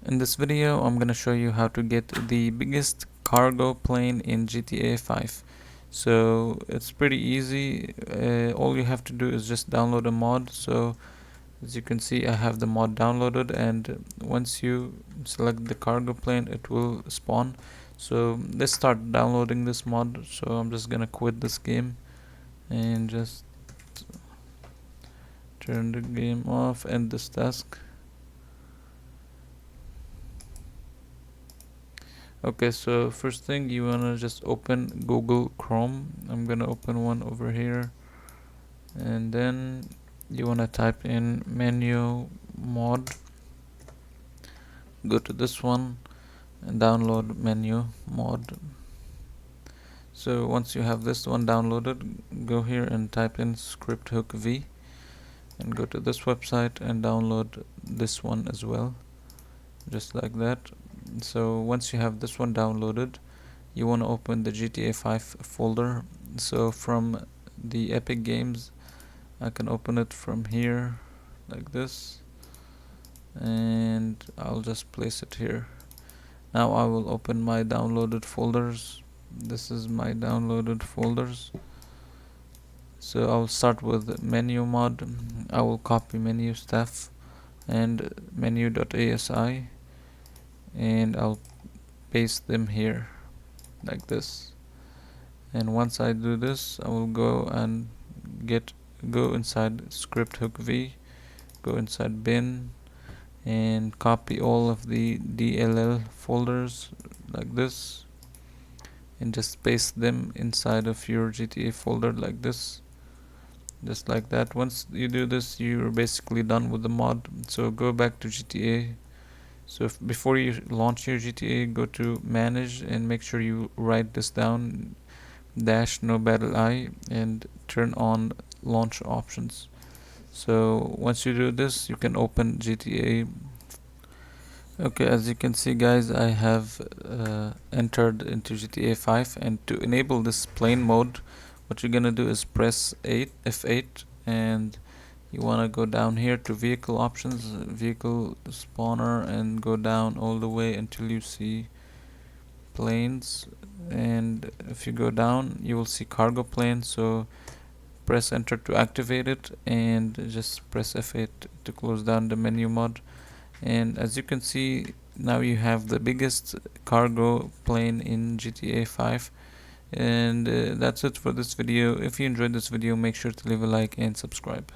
In this video, I'm gonna show you how to get the biggest cargo plane in GTA 5. So it's pretty easy. All you have to do is just download a mod. So as you can see, I have the mod downloaded, and once you select the cargo plane, it will spawn. So let's start downloading this mod. So I'm just gonna quit this game and just turn the game off, end this task. Okay, so first thing, you wanna just open Google Chrome. I'm gonna open one over here, and then you wanna type in menu mod. Go to this one and download menu mod. So once you have this one downloaded, go here and type in script hook v, and go to this website and download this one as well, just like that. So once you have this one downloaded, you want to open the GTA 5 folder. So from the Epic Games, I can open it from here like this, and I'll just place it here. Now I will open my downloaded folders. This is my downloaded folders. So I'll start with menu mod. I will copy menu stuff and menu.asi, and I'll paste them here like this. And once I do this, I will go and go inside script hook v, go inside bin, and copy all of the DLL folders like this, and just paste them inside of your GTA folder like this, just like that. Once you do this, you're basically done with the mod. So go back to GTA. So before you launch your GTA, go to manage and make sure you write this down, dash no battle I, and turn on launch options. So once you do this, you can open GTA. Okay, as you can see guys, I have entered into GTA 5, and to enable this plane mode, what you're gonna do is press F8, and you wanna go down here to vehicle options, vehicle spawner, and go down all the way until you see planes. And if you go down, you will see cargo plane. So press enter to activate it, and just press F8 to close down the menu mod. And as you can see, now you have the biggest cargo plane in GTA 5. And that's it for this video. If you enjoyed this video, make sure to leave a like and subscribe.